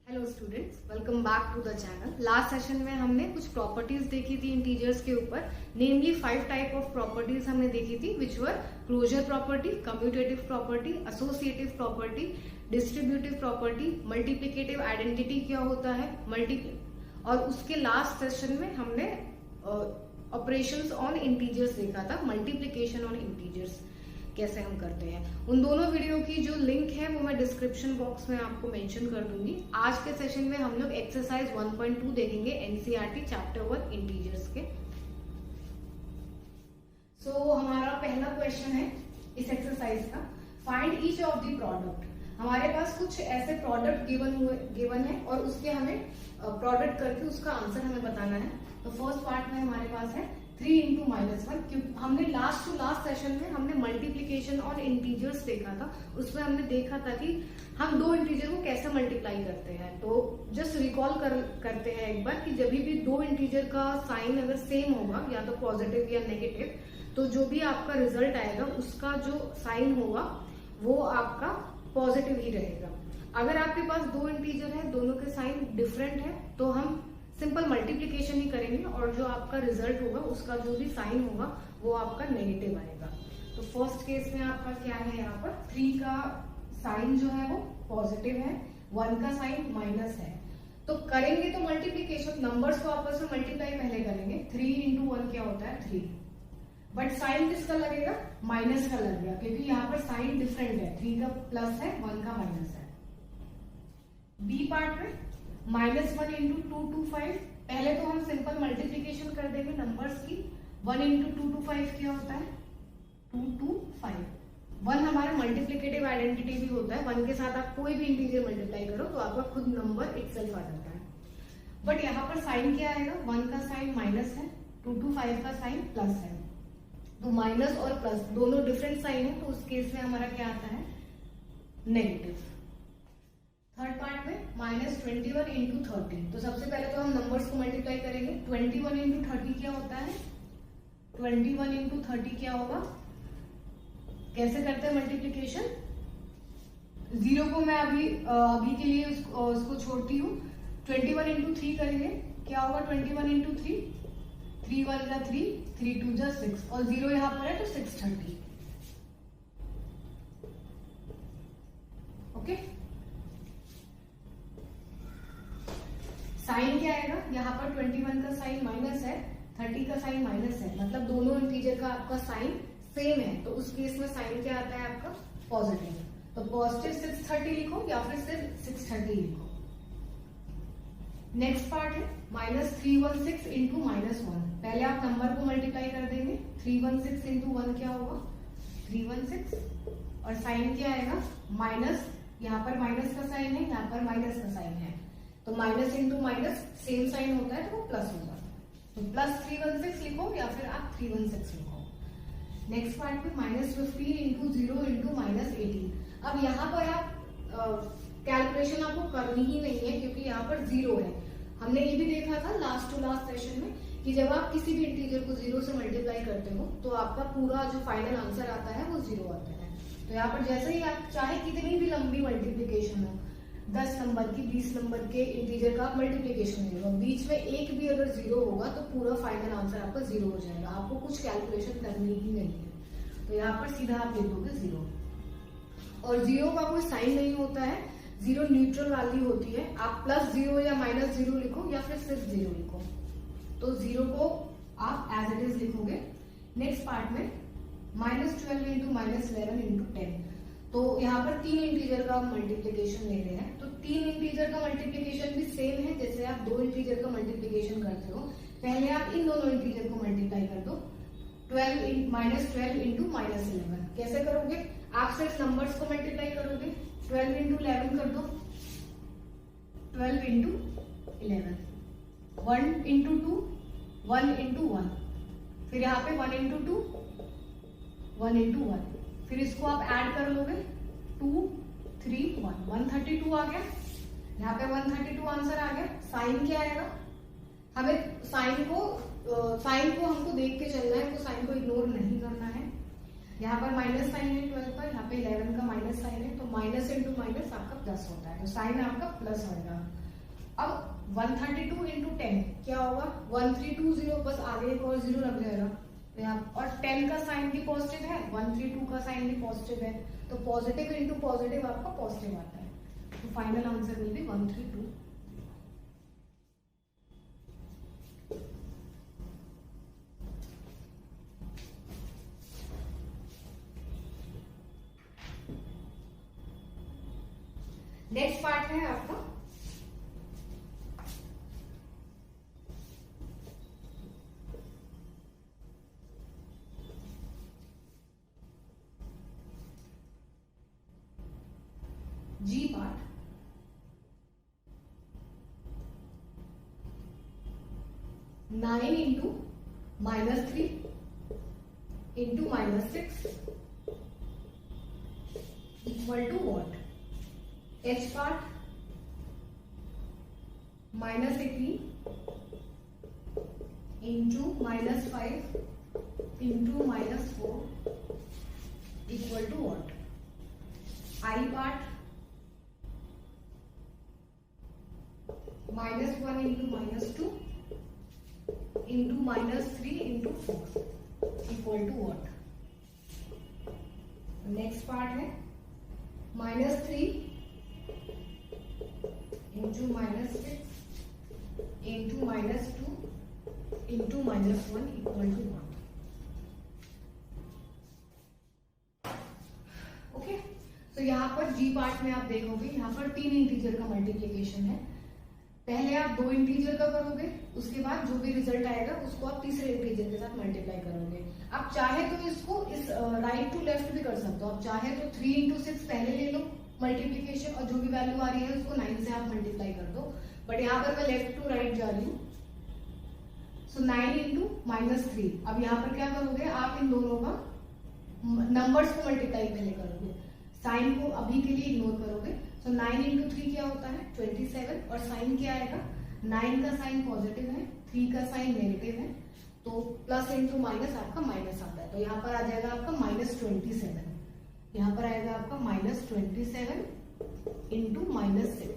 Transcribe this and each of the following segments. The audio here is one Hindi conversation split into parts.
Hello students, welcome back to the channel. Last session में हमने कुछ प्रॉपर्टीज देखी थी इंटीजर्स के ऊपर। नेमली 5 टाइप ऑफ प्रॉपर्टीज हमने देखी थी, which were closure property, commutative property, associative property, distributive property, multiplicative identity क्या होता है, और उसके लास्ट सेशन में हमने ऑपरेशंस ऑन इंटीजर्स देखा था, मल्टीप्लिकेशन ऑन इंटीजर्स कैसे हम करते हैं। उन दोनों वीडियो की जो लिंक है वो मैं डिस्क्रिप्शन बॉक्स में आपको मेंशन कर दूंगी। आज के सेशन में हम लोग एक्सरसाइज 1.2 देखेंगे, एनसीईआरटी चैप्टर 1 इंटीजर्स के। हमारा पहला क्वेश्चन है इस एक्सरसाइज का, find each of the product. हमारे पास कुछ ऐसे प्रोडक्ट गिवन है और उसके हमें प्रोडक्ट करके उसका आंसर हमें बताना है। तो फर्स्ट पार्ट में हमारे पास है 3 into -1। क्योंकि हमने लास्ट सेशन में हमने मल्टीप्लीकेशन ऑन इंटीजर्स देखा था, उसमें हमने देखा था कि हम दो इंटीजर को कैसे मल्टीप्लाई करते हैं। तो जस्ट रिकॉल करते हैं एक बार कि जब भी दो इंटीजर का साइन अगर सेम होगा, या तो पॉजिटिव या नेगेटिव, तो जो भी आपका रिजल्ट आएगा उसका जो साइन होगा वो आपका पॉजिटिव ही रहेगा। अगर आपके पास दो इंटीजर है, दोनों के साइन डिफरेंट है, तो हम सिंपल मल्टीप्लिकेशन ही करेंगे और जो आपका रिजल्ट होगा उसका जो भी साइन होगा वो आपका नेगेटिव आएगा। तो फर्स्ट केस में आपका क्या है, यहाँ पर 3 का साइन जो है वो पॉजिटिव है, 1 का साइन माइनस है। तो करेंगे तो मल्टीप्लिकेशन, नंबर्स को आपस में मल्टीप्लाई पहले करेंगे। 3 into 1 क्या होता है 3, बट साइन किसका लगेगा, माइनस का लग गया, क्योंकि यहाँ पर साइन डिफरेंट है, 3 का प्लस है, 1 का माइनस है। बी पार्ट में -1 into 2 to 5, पहले तो हम सिंपल मल्टीप्लिकेशन कर देंगे नंबर्स की। 1 into 2 to 5 क्या होता है 2 to 5। 1 हमारा मल्टीप्लिकेटिव आइडेंटिटी भी होता है, 1 के साथ आप कोई भी इंटीजर मल्टीप्लाई करो तो आपका खुद नंबर इटसेल्फ आ जाता है। बट यहाँ पर साइन क्या आएगा, 1 का साइन माइनस है, 2 to 5 का साइन प्लस है। तो माइनस और प्लस दोनों डिफरेंट साइन है, तो उस केस में हमारा क्या आता है नेगेटिव। थर्ड पार्ट में -21 into 30। तो सबसे पहले तो हम नंबर्स को मल्टीप्लाई करेंगे। 21 into 30 क्या होता है, 21 into 30 क्या होगा, कैसे करते हैं मल्टीप्लिकेशन। 0 को मैं अभी के लिए उसको छोड़ती हूँ। 21 into 3 करेंगे, क्या होगा 21 into 3, 3 1 का 3, 3 2 जा 6, और 0 यहाँ पर है तो 630। ओके, साइन क्या आएगा, यहाँ पर 21 का साइन माइनस है, 30 का साइन माइनस है, मतलब दोनों इंटीजर का आपका साइन सेम है, तो उस केस में साइन क्या आता है आपका पॉजिटिव। तो पॉजिटिव 630 लिखो या फिर सिर्फ 630 लिखो। नेक्स्ट पार्ट है -316 into -1। पहले आप नंबर को मल्टीप्लाई कर देंगे। 316 into 1 क्या होगा 316, और साइन क्या आएगा माइनस, यहाँ पर माइनस का साइन है, यहाँ पर माइनस का साइन है, तो minus into minus same sign होता है तो वो प्लस होगा। तो +316 लिखो या फिर आप 316 लिखो। नेक्स्ट पार्ट में -15 into 0 into -18। अब यहाँ पर आप कैलकुलेशन आपको करनी ही नहीं है, क्योंकि यहाँ पर 0 है। हमने ये भी देखा था लास्ट सेशन में कि जब आप किसी भी इंटीजर को 0 से मल्टीप्लाई करते हो तो आपका पूरा जो फाइनल आंसर आता है वो 0 आता है। तो यहाँ पर जैसे ही आप चाहे कितनी भी लंबी मल्टीप्लीकेशन हो, 10 नंबर की, 20 नंबर के इंटीजर का आप मल्टीप्लिकेशन लेगा, बीच में एक भी अगर 0 होगा तो पूरा फाइनल आंसर आपका 0 हो जाएगा, आपको कुछ कैलकुलेशन करनी ही नहीं है। तो यहाँ पर सीधा आप लिख दोगे 0, और 0 का कोई साइन नहीं होता है, 0 न्यूट्रल वैल्यू होती है। आप +0 या -0 लिखो या फिर सिर्फ 0 लिखो, तो 0 को आप एज इट इज लिखोगे। नेक्स्ट पार्ट में -12 into -11 into 10। तो यहाँ पर 3 इंटीजर का मल्टीप्लिकेशन ले रहे हैं, तो 3 इंटीजर का मल्टीप्लिकेशन भी सेम है जैसे आप 2 इंटीजर का मल्टीप्लिकेशन करते हो। पहले आप इन दोनों इंटीजर को मल्टीप्लाई कर दो। -12 into -11 कैसे करोगे, आप सिर्फ नंबर्स को मल्टीप्लाई करोगे। 12 into 11 कर दो, 12 into 11, 1 into 2, 1 into 1, फिर यहाँ पे 1 into 2, 1 into 1, फिर इसको आप ऐड कर लोगे 2 3 1, 132 आ गया। यहाँ पे 132 आंसर आ गया। साइन क्या आएगा, हमें साइन को हमको देख के चलना है, तो साइन को इग्नोर नहीं करना है। यहाँ पर माइनस साइन है 12 पर, यहाँ पे 11 का माइनस साइन है, तो माइनस इंटू माइनस आपका प्लस होता है, तो साइन आपका प्लस होगा। अब 132 इंटू 10 क्या होगा, 1320, बस आगे एक और जीरो लग जाएगा तो यहाँ, और 10 का साइन भी पॉजिटिव है, 132 का साइन भी पॉजिटिव है, तो पॉजिटिव इंटू पॉजिटिव आपका पॉजिटिव आता है, तो final answer will be 132। Next part है आपका G part. 9 into -3 into -6 equal to what, H part -18 into -5 into -4 equal to what, I part -1 into -2 into -3 into 4 equal to what. Next part है -3 into -6 into -2 into -1 equal to 1। Okay, तो यहाँ पर जी पार्ट में आप देखोगे यहाँ पर 3 इंटीजर का मल्टीप्लीकेशन है। पहले आप 2 इंटीजर का करोगे, उसके बाद जो भी रिजल्ट आएगा उसको आप तीसरे इंटीजर के साथ मल्टीप्लाई करोगे। आप चाहे तो इसको इस राइट टू लेफ्ट भी कर सकते हो, आप चाहे तो 3 इंटू 6 पहले ले लो मल्टीप्लीकेशन, और जो भी वैल्यू आ रही है उसको 9 से आप मल्टीप्लाई कर दो, बट यहाँ पर मैं लेफ्ट टू राइट जा रही हूँ। सो 9 इंटू -3, अब यहाँ पर क्या करोगे आप इन दोनों का नंबर्स को मल्टीप्लाई पहले करोगे, साइन को अभी के लिए इग्नोर करोगे। सो 9 इंटू 3 क्या होता है 27, और साइन क्या आएगा, 9 का साइन पॉजिटिव है, 3 का साइन नेगेटिव है, तो प्लस इंटू माइनस आपका माइनस आता है, तो यहाँ पर आ जाएगा आपका -27, यहाँ पर आएगा आपका -27 इंटू -6।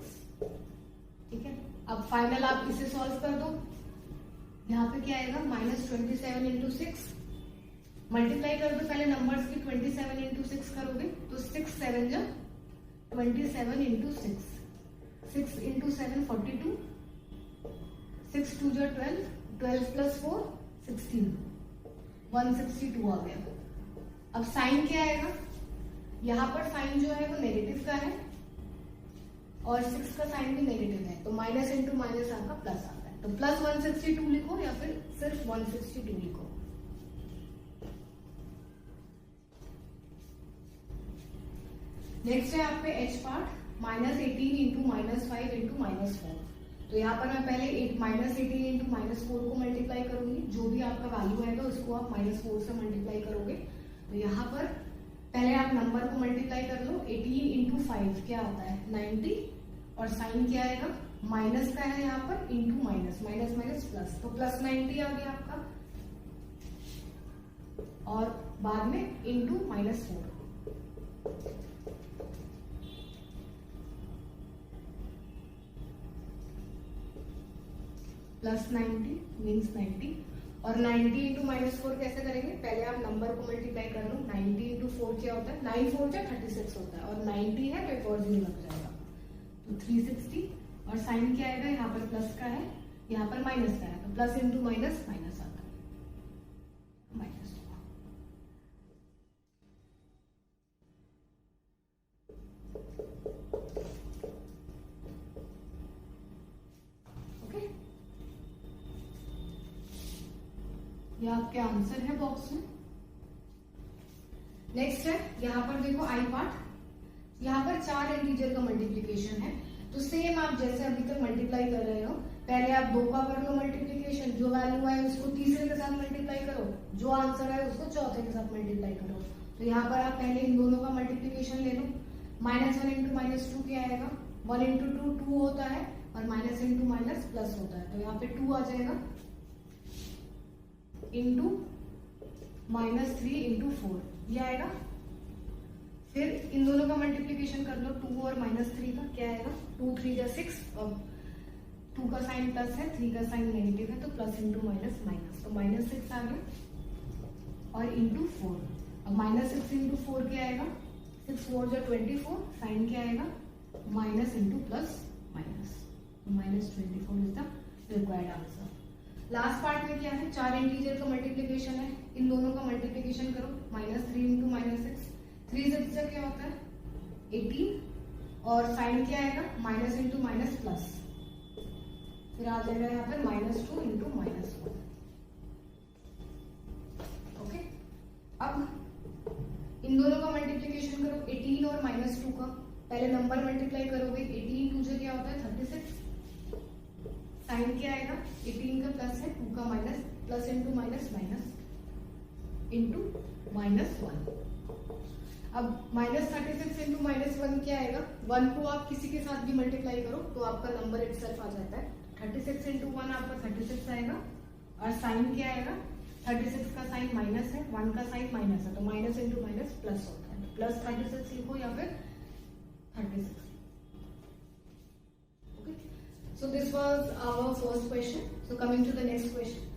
ठीक है, अब फाइनल आप इसे सॉल्व कर दो, यहाँ पे क्या आएगा -27 इंटू 6, मल्टीप्लाई कर दो पहले नंबर्स की, 27 इंटू 6 करोगे तो 6 7 जा 27 इंटू 6, 6 इंटू 7 42, 6 2 जा 12, 12 प्लस 4 16, 162 आ गया। अब साइन क्या आएगा, यहाँ पर साइन जो है वो नेगेटिव का है और 6 का साइन भी नेगेटिव है, तो माइनस इंटू माइनस आपका प्लस आता है, तो प्लस 162 लिखो या फिर सिर्फ 162 लिखो। नेक्स्ट है आप पे एच पार्ट -18 इंटू -5 इंटू -4, तो यहाँ पर मैं पहले -18 इंटू -4 को मल्टीप्लाई करूंगी, जो भी आपका वैल्यू आएगा उसको आप -4 से मल्टीप्लाई करोगे, तो यहाँ पर पहले आप नंबर को मल्टीप्लाई कर लो, 18 इंटू 5 क्या आता है 90, और साइन क्या आएगा माइनस का है यहाँ पर, into minus, minus minus plus, तो प्लस 90 आ गया आपका, और बाद में इंटू -4, प्लस 90 मीन्स 90, और 90 इंटू -4 कैसे करेंगे, पहले आप नंबर को मल्टीप्लाई कर लो, 90 इंटू 4 क्या होता है 9 4 जा 36 होता है, और 90 है तो एक और जीरो लग जाएगा, तो 360, और साइन क्या आएगा यहाँ पर प्लस का है, यहाँ पर माइनस का है, तो प्लस इंटू माइनस माइनस आता है, माइनस। ओके, ये आपके आंसर है बॉक्स में। नेक्स्ट है यहाँ पर देखो आई पार्ट, यहाँ पर 4 इंटीजर का मल्टीप्लीकेशन है, तो सेम आप जैसे अभी तक मल्टीप्लाई कर रहे हो, पहले आप 2 का कर लो मल्टीप्लीकेशन, जो वैल्यू आए उसको तीसरे के साथ मल्टीप्लाई करो, जो आंसर आए उसको चौथे के साथ मल्टीप्लाई करो, तो यहाँ पर आप पहले इन दोनों का मल्टीप्लीकेशन ले लो, -1 इंटू -2 क्या आएगा, 1 इंटू 2 2 होता है, और माइनस इंटू माइनस प्लस होता है, तो यहाँ पे 2 आ जाएगा, इंटू -3 इंटू 4 ये आएगा फिर इन दोनों का मल्टीप्लीकेशन कर लो, 2 और -3 का क्या आएगा, 2 3 जा 6, और 2 का साइन प्लस है, 3 का साइन नेगेटिव है, तो प्लस इंटू माइनस माइनस, तो -6 आ गया और इंटू 4। अब -6 इंटू 4 क्या आएगा, 6 4 जा 24, साइन क्या आएगा, minus into plus minus, -24 is the required answer. Last part में क्या है, 4 इंटीजर का मल्टीप्लीकेशन है, इन दोनों का मल्टीप्लीकेशन करो, -3 इंटू -6, 3 से क्या होता है 18, और साइन क्या आएगा, माइनस इंटू माइनस प्लस, फिर आ जाएगा यहाँ पर -2 इंटू -1। ओके, अब इन दोनों का मल्टीप्लीकेशन करो, 18 और -2 का, पहले नंबर मल्टीप्लाई करोगे, 18 2 से क्या होता है 36, साइन क्या आएगा, 18 का प्लस है, 2 का minus, plus into minus minus into -1। अब -36 इंटू -1 क्या आएगा, 1 को आप किसी के साथ भी मल्टीप्लाई करो तो आपका नंबर इटसेल्फ आ जाता है। 36 इंटू 1 आपका 36 आएगा, और साइन क्या आएगा, 36 का साइन माइनस है, 1 का साइन माइनस है, तो माइनस इंटू माइनस प्लस होता है, प्लस 36 लिखो या फिर 36। Okay, so this was our first question. So coming to the next question.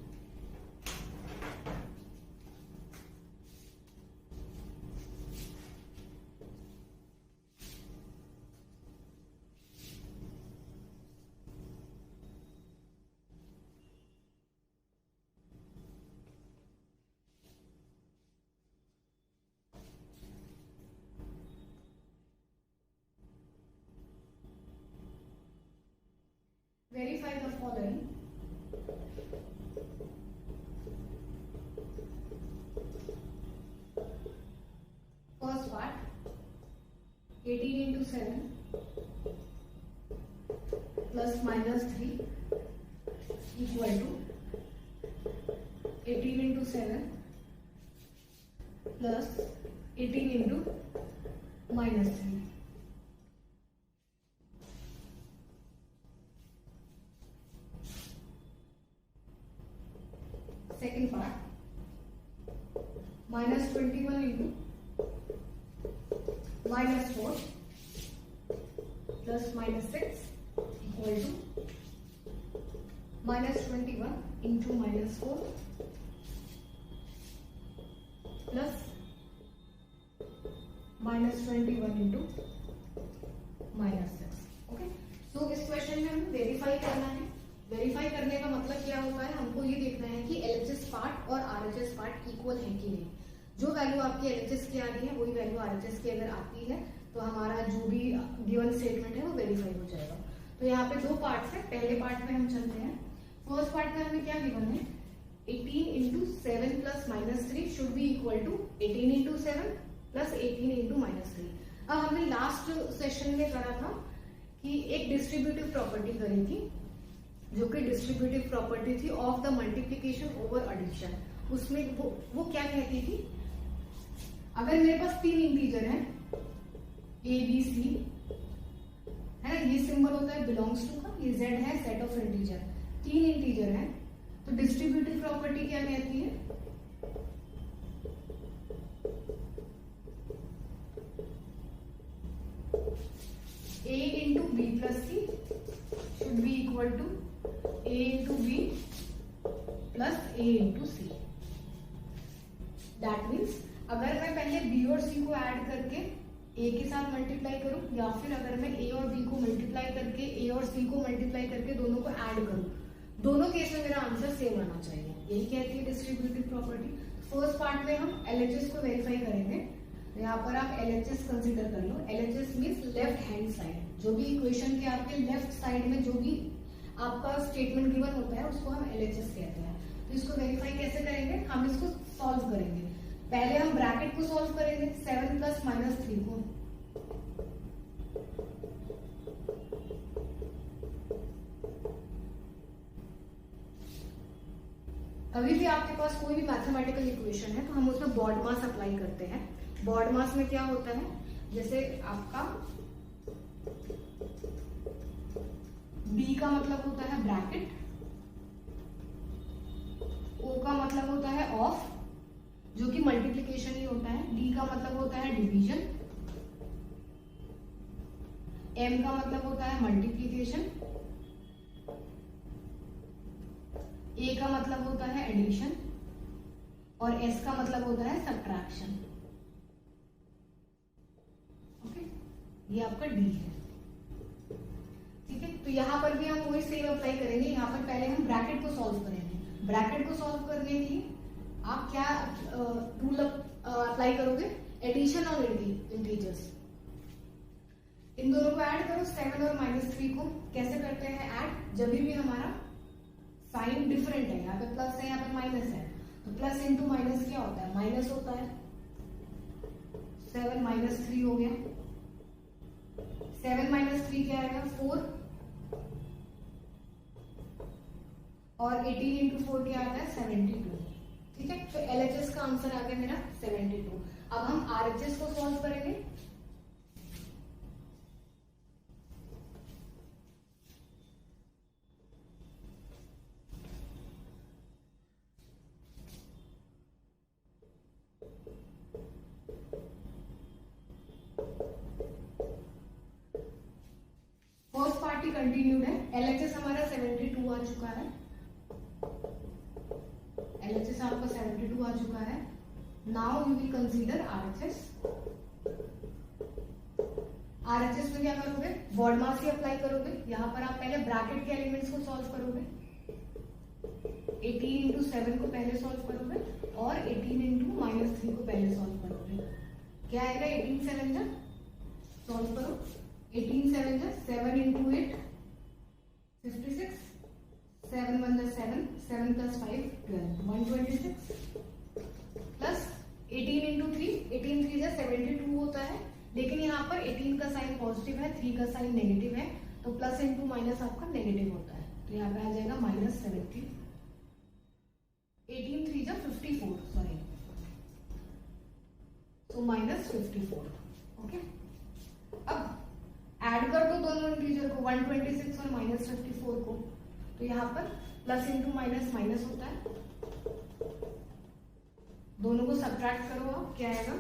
Verify the following. First part, 18 into 7 plus -3 equal to 18 into 7 plus 18 into -3. Second part, -21 into -4 plus -6 equal to -21 into -4 plus -21 into -6. Okay, तो इस क्वेश्चन में हमें वेरीफाई करना है। वेरीफाई करने का मतलब क्या होता है, हमको ये देखना है कि एलएचएस पार्ट और आरएचएस पार्ट इक्वल है कि नहीं। जो वैल्यू आपकी एलएचएस की आ रही है वही वैल्यू आरएचएस की अगर आती है तो हमारा जो भी गिवन स्टेटमेंट है वो वेरीफाई हो जाएगा। तो यहाँ पे 2 पार्ट्स है, पहले पार्ट में हम चलते हैं। फर्स्ट पार्ट में हमें क्या गिवन है, 18 into 7 plus -3 should be equal to 18 into 7 plus 18 into -3। अब हमने लास्ट सेशन में करा था कि एक डिस्ट्रीब्यूटिव प्रॉपर्टी करी थी, जो कि डिस्ट्रीब्यूटिव प्रॉपर्टी थी of the multiplication over addition. उसमें वो क्या कहती थी, अगर मेरे पास 3 इंटीजर हैं ए बी सी, है ना, ये सिंबल होता है बिलोंग्स टू का, ये जेड है सेट ऑफ इंटीजर, 3 इंटीजर हैं, तो डिस्ट्रीब्यूटिव प्रॉपर्टी क्या कहती है, a into B plus C should be equal to a into B plus a into C. That means अगर मैं पहले b और c को ऐड करके a के साथ मल्टीप्लाई करूं, या फिर अगर मैं a और b को मल्टीप्लाई करके a और c को मल्टीप्लाई करके दोनों को ऐड करूं, दोनों केस में मेरा आंसर सेम आना चाहिए। यही कहती है डिस्ट्रीब्यूटिव प्रॉपर्टी। फर्स्ट पार्ट में हम एलएचएस को वेरीफाई करेंगे। यहाँ पर आप एलएचएस कंसीडर कर लो। LHS means left hand side, जो भी इक्वेशन के आपके लेफ्ट साइड में जो भी आपका स्टेटमेंट गिवन होता है उसको हम एलएचएस कहते हैं। तो इसको वेरीफाई कैसे करेंगे, हम इसको सॉल्व करेंगे। पहले हम ब्रैकेट को सॉल्व करेंगे, 7 प्लस -3 को, कभी भी आपके पास कोई भी मैथमेटिकल इक्वेशन है तो हम उसमें बॉड मास अप्लाई करते हैं। बॉड मास में क्या होता है, जैसे आपका B का मतलब होता है ब्रैकेट, O का मतलब होता है ऑफ, जो कि मल्टीप्लिकेशन ही होता है, D का मतलब होता है डिवीजन, m का मतलब होता है मल्टीप्लीकेशन, a का मतलब होता है एडिशन और s का मतलब होता है सब्ट्रैक्शन। ओके, ये आपका d है। ठीक है, तो यहाँ पर भी हम वही सेम अप्लाई करेंगे। यहाँ पर पहले हम ब्रैकेट को सॉल्व करेंगे। ब्रैकेट को सॉल्व करने के लिए आप क्या रूल अप्लाई करोगे, एडिशन और इंटीजर्स, इन दोनों को ऐड करो, 7 और -3 को। कैसे करते हैं ऐड, जब भी हमारा साइन डिफरेंट है, यहाँ पे प्लस है, यहाँ पे माइनस है, तो प्लस इंटू माइनस क्या होता है, माइनस होता है। 7 -3 हो गया, 7 -3 क्या आएगा, 4, और 18 इंटू 4 क्या आता है, 72। ठीक है, तो LHS का आंसर आ गया मेरा 72। अब हम RHS को सॉल्व करेंगे। फर्स्ट पार्टी कंटिन्यूड है। LHS हमारा 72 आ चुका है, LHS आपका 72 आ चुका है। Now you will consider RHS। RHS में क्या करोगे, BODMAS ही अप्लाई करोगे। यहाँ पर आप पहले ब्रैकेट के एलिमेंट्स को सॉल्व करोगे, 18 इंटू 7 को पहले सॉल्व करोगे और 18 इंटू -3 को पहले सॉल्व करोगे। क्या आएगा, 18 7 जा, सॉल्व करो, 18 7 जा, 7 इंटू 8 56, 7 1 जा 7, 7 प्लस 5 12, 126 प्लस 18 इंटू 3, 18 3 जा 72 होता है, लेकिन यहाँ पर 18 का साइन पॉजिटिव है, 3 का साइन नेगेटिव है, तो प्लस इंटू माइनस आपका नेगेटिव होता है, तो यहाँ पे आ जाएगा -70। 18 3 जा 54, सॉरी, तो -54। ओके, अब ऐड कर दो दोनों इंटीजर को, 126 और -54 को, तो यहाँ पर प्लस इंटू माइनस माइनस होता है, दोनों को सब्ट्रैक्ट करो आप, क्या आएगा,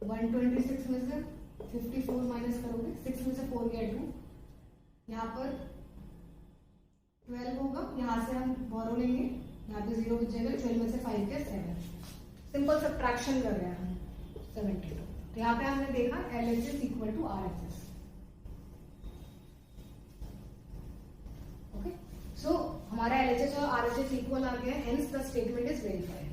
126 में से 54 माइनस करोगे, 6 में से 4 गया 2, यहाँ पर 12 होगा, यहाँ से हम बोरो लेंगे, यहाँ पे 0 बचेगा, 12 में से 5 गया 7, सिंपल सब्ट्रैक्शन कर रहे हैं हम, 72। तो यहाँ पे हमने देखा LHS equal to RHS। Okay, so हमारा LHS और RHS इक्वल आ गया, hence the statement is verified.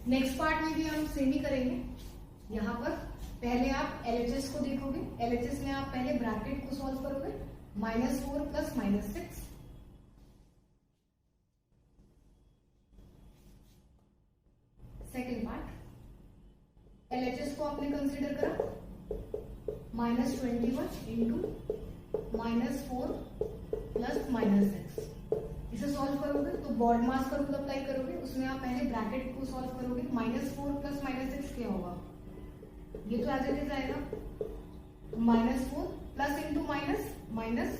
Next part में भी हम सेम ही करेंगे। यहाँ पर पहले आप LHS को देखोगे, LHS में आप पहले ब्रैकेट को सॉल्व करोगे, -4 प्लस -6, सेकेंड पार्ट LHS को आपने कंसीडर करा, -21 इंटू -4 प्लस -6, इसे सॉल्व करोगे तो BODMAS का रूल अप्लाई करोगे, उसमें आप पहले ब्रैकेट को सॉल्व करोगे, -4 प्लस -6 क्या होगा, ये तो एज इट इज आएगा, -4 प्लस इंटू माइनस -6,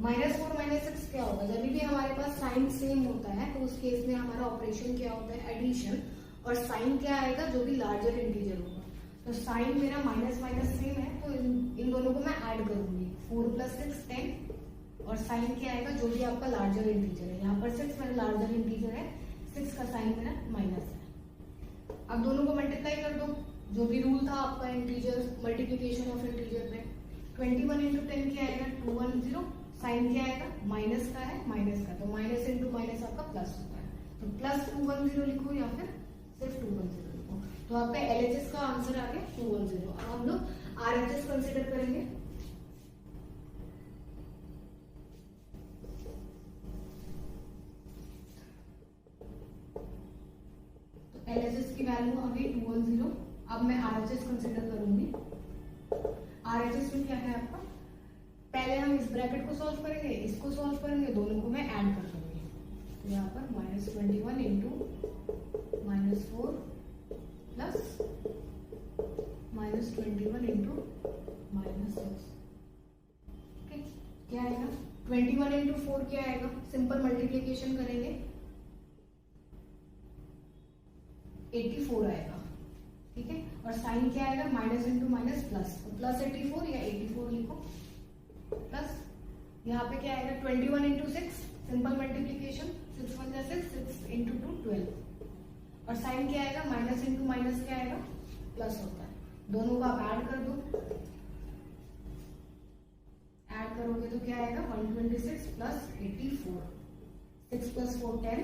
-4 -6 क्या होगा, जब भी हमारे पास साइन सेम होता है तो उस केस में हमारा ऑपरेशन क्या होता है, एडिशन, और साइन क्या आएगा, जो भी लार्जर इंटीजर होगा, तो साइन मेरा माइनस माइनस सेम है, तो इन दोनों को मैं ऐड करूंगी, 4 + 6 10, और साइन क्या आएगा, जो भी आपका लार्जर इंटीजर है, यहाँ पर 6 मेरा लार्जर इंटीजर है, 6 का साइन मेरा माइनस है। अब दोनों को मल्टीप्लाई कर दो, जो भी रूल था आपका इंटीजर मल्टीप्लीकेशन ऑफ इंटीजर में, 21 इंटू 10 क्या आएगा, 210, साइन क्या आएगा, माइनस का है, माइनस का, तो माइनस इंटू माइनस आपका प्लस होता है, तो प्लस 210 लिखो या फिर सिर्फ 210 लिखो, तो आपका LHS का आंसर आ गया 210। अब हम लोग RHS कंसिडर करेंगे। तो LHS की वैल्यू आ गई 210। अब मैं RHS कंसिडर करूंगी। RHS में क्या है आपका, पहले हम इस ब्रैकेट को सॉल्व करेंगे, इसको सॉल्व करेंगे, दोनों को मैं ऐड कर दूंगी, तो यहाँ पर -21 इंटू -4 प्लस -21 इंटू -6, ओके, क्या आएगा, 21 इंटू 4 क्या आएगा, सिंपल मल्टीप्लीकेशन करेंगे, 84 आएगा, ठीक है। और साइन क्या आएगा, माइनस इंटू माइनस प्लस, तो प्लस 84 या 84 लिखो, प्लस यहाँ पे क्या आएगा 21 इंटू 6, सिंपल मल्टीप्लीकेशन, 6 1 जैसे 6 इंटू 2 12, और साइन क्या आएगा माइनस इंटू माइनस क्या आएगा प्लस होता है, दोनों का आप ऐड कर दो, ऐड करोगे तो क्या आएगा 126 प्लस 84, 6 प्लस 4 10,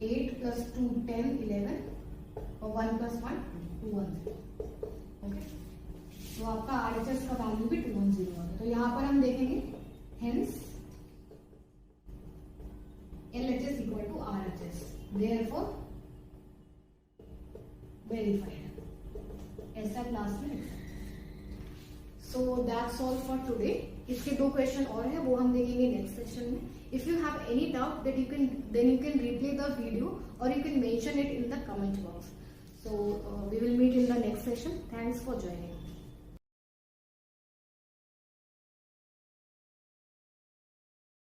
8 प्लस 2 10 11, और 1 प्लस 1 2 1 ओके। तो आपका RHS का वैल्यू भी 210 होगा। तो यहाँ पर हम देखेंगे hence LHS equal to RHS, therefore verified, ऐसा क्लास में लिख सकते हैं। So that's all for today. इसके 2 क्वेश्चन और है, वो हम देखेंगे नेक्स्ट सेशन में। If you have any doubt that then you can replay the video or you can mention it in the comment box. So we will meet in the next session. Thanks for joining.